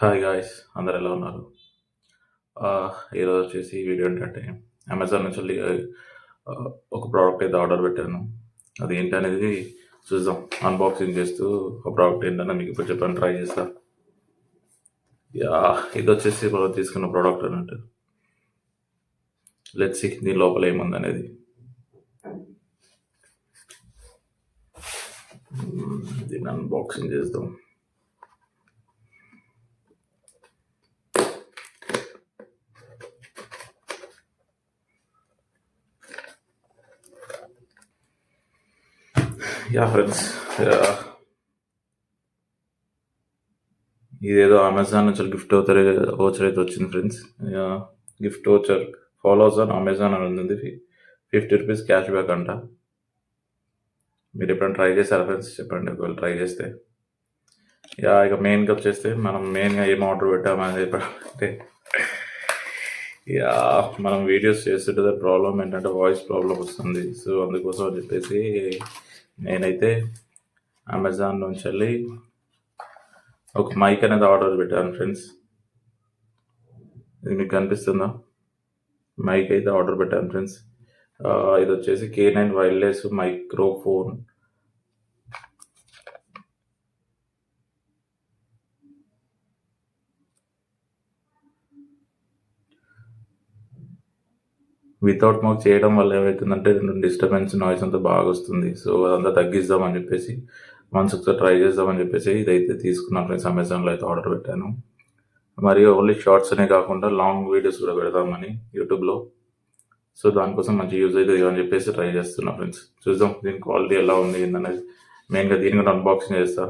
Hi guys, అందరు ఎలా ఉన్నారు? ఈరోజు వచ్చేసి వీడియో ఏంటంటే అమెజాన్ నుంచి ఒక ప్రోడక్ట్ అయితే ఆర్డర్ పెట్టాను. అది ఏంటనేది చూద్దాం. అన్బాక్సింగ్ చేస్తూ ఆ ప్రోడక్ట్ ఏంటన్నా మీకు ఇప్పుడు చెప్పని ట్రై చేస్తా. యా, ఇది వచ్చేసి మనం తీసుకున్న ప్రోడక్ట్ అన్నట్టు. లెట్స్ సీ దీని లోపల ఏముంది అనేది. దీన్ని అన్బాక్సింగ్ చేద్దాం. యా ఫ్రెండ్స్, ఇదేదో అమెజాన్ నుంచి గిఫ్ట్ వోచర్ అయితే వచ్చింది friends. Gift voucher follows on Amazon అని ఉంది. 50 రూపీస్ క్యాష్ బ్యాక్ అంట. మీరు ఎప్పుడైనా ట్రై చేశారా ఫ్రెండ్స్? చెప్పండి ఒకవేళ ట్రై చేస్తే. ఇక మెయిన్గా వచ్చేస్తే మనం మెయిన్గా ఏం ఆర్డర్ పెట్టామని చెప్పంటే, మనం వీడియోస్ చేస్తుంటే ప్రాబ్లం ఏంటంటే వాయిస్ ప్రాబ్లం వస్తుంది. సో అందుకోసం అని చెప్పేసి నేనైతే అమెజాన్ నుంచి వెళ్ళి ఒక మైక్ అనేది ఆర్డర్ పెట్టాను ఫ్రెండ్స్. ఇది మీకు కనిపిస్తుందా? మైక్ అయితే ఆర్డర్ పెట్టాను ఫ్రెండ్స్. ఇది వచ్చేసి K9 wireless microphone. Without mouth చేయడం వల్ల ఏమవుతుందంటే డిస్టర్బెన్స్ నాయిస్ అంతా బాగా వస్తుంది. సో అదంతా తగ్గిద్దామని చెప్పేసి వన్స్ ఒకసారి ట్రై చేద్దామని చెప్పేసి ఇదైతే తీసుకున్నాను ఫ్రెండ్స్. అమెజాన్లో అయితే ఆర్డర్ పెట్టాను. మరియు ఓన్లీ షార్ట్స్ అనే కాకుండా లాంగ్ వీడియోస్ కూడా పెడదామని యూట్యూబ్లో. సో దానికోసం మంచి యూజ్ అవుతుంది అని చెప్పేసి ట్రై చేస్తున్నా ఫ్రెండ్స్. చూద్దాం దీని క్వాలిటీ ఎలా ఉంది ఏంటనేది. మెయిన్గా దీని కూడా అన్బాక్సింగ్ చేస్తా.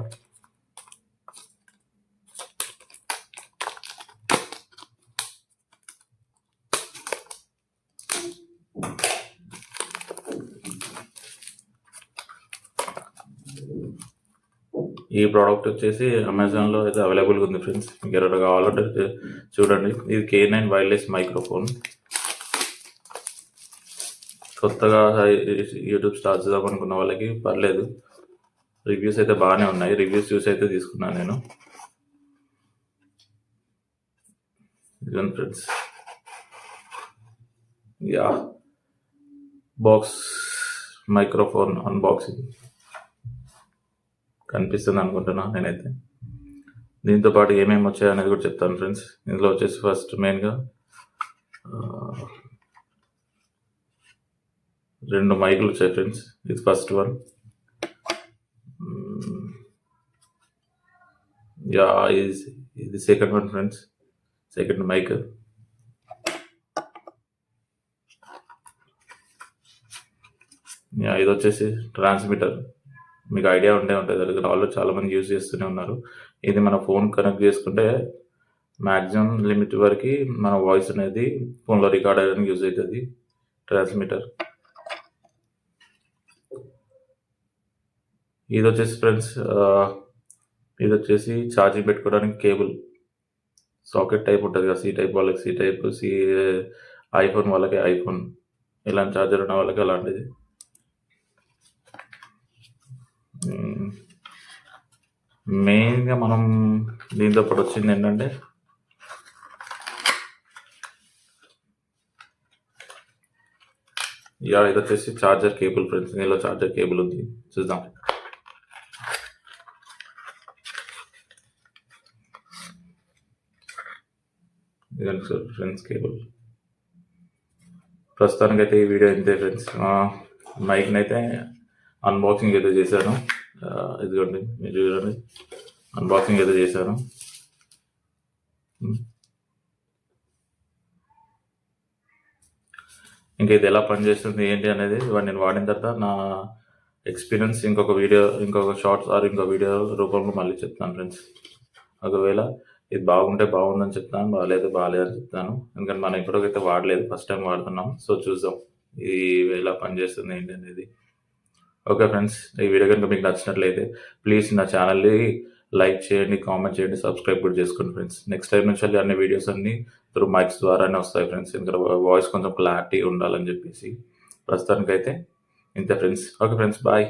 ఈ ప్రోడక్ట్ వచ్చేసి అమెజాన్లో అయితే అవైలబుల్గా ఉంది ఫ్రెండ్స్. మీకు ఎవరైనా కావాలంటే చూడండి. ఇది K9 వైర్లెస్ మైక్రోఫోన్. కొత్తగా యూట్యూబ్ స్టార్ట్ చేద్దాం అనుకున్న వాళ్ళకి పర్లేదు, రివ్యూస్ అయితే బాగానే ఉన్నాయి. రివ్యూస్ చూసి అయితే తీసుకున్నాను నేను. ఇదిగోండి ఫ్రెండ్స్, బాక్స్ మైక్రోఫోన్ అన్బాక్సింగ్ కనిపిస్తుంది అనుకుంటున్నా నేనైతే. దీంతో పాటు ఏమేమి వచ్చాయి అనేది కూడా చెప్తాను ఫ్రెండ్స్. ఇందులో వచ్చేసి ఫస్ట్ మెయిన్గా 2 మైకులు వచ్చాయి ఫ్రెండ్స్. ఇది ఫస్ట్ వన్. ఇది second one friends, second mic. ఇది వచ్చేసి ట్రాన్స్మిటర్. మీకు ఐడియా ఉంటుంది దగ్గర వాళ్ళు చాలామంది యూజ్ చేస్తూనే ఉన్నారు. ఇది మన ఫోన్ కనెక్ట్ చేసుకుంటే మ్యాక్సిమం లిమిట్ వరకు మన వాయిస్ అనేది ఫోన్లో రికార్డ్ అయ్యడానికి యూజ్ అవుతుంది ట్రాన్స్మిటర్. ఇది వచ్చేసి ఫ్రెండ్స్, ఇది వచ్చేసి ఛార్జింగ్ పెట్టుకోవడానికి కేబుల్. సాకెట్ టైప్ ఉంటుంది కదా, సి టైప్ వాళ్ళకి సి టైప్, ఐఫోన్ వాళ్ళకి ఐఫోన్, ఇలాంటి ఛార్జర్ ఉన్న వాళ్ళకి అలాంటిది. మెయిన్గా మనం దీంతో పాటు వచ్చింది ఏంటంటే ఇది వచ్చేసి ఛార్జర్ కేబుల్ ఫ్రెండ్స్. దీనిలో ఛార్జర్ కేబుల్ ఉంది, చూద్దాం. ఇదండి ఫ్రెండ్స్ కేబుల్. ప్రస్తుతానికైతే ఈ వీడియో ఇంతే ఫ్రెండ్స్. మైక్ని అయితే అన్బాక్సింగ్ అయితే చేశాను. ఇదిగోండి మీరు చూడండి, అన్బాక్సింగ్ అయితే చేశాను. ఇంకా ఇది ఎలా పనిచేస్తుంది ఏంటి అనేది నేను వాడిన తర్వాత నా ఎక్స్పీరియన్స్ ఇంకొక షార్ట్స్ ఇంకో వీడియో రూపంలో మళ్ళీ చెప్తాను ఫ్రెండ్స్. ఒకవేళ ఇది బాగుంటే బాగుందని చెప్తాను, బాగాలేదని చెప్తాను. ఎందుకంటే మనం ఇప్పటికైతే వాడలేదు, ఫస్ట్ టైం వాడుతున్నాం. సో చూద్దాం ఇది ఎలా పనిచేస్తుంది ఏంటి అనేది. ఓకే ఫ్రెండ్స్, ఈ వీడియో కనుక మీకు నచ్చినట్లయితే ప్లీజ్ నా ఛానల్ని లైక్ చేయండి, కామెంట్ చేయండి, సబ్స్క్రైబ్ కూడా చేసుకోండి ఫ్రెండ్స్. నెక్స్ట్ టైం నుంచి అన్ని వీడియోస్ అన్ని త్రూ మైక్స్ ద్వారానే వస్తాయి ఫ్రెండ్స్. ఎందుకంటే వాయిస్ కొంచెం క్లారిటీ ఉండాలని చెప్పేసి. ప్రస్తుతానికైతే ఇంతే ఫ్రెండ్స్. Okay friends, bye.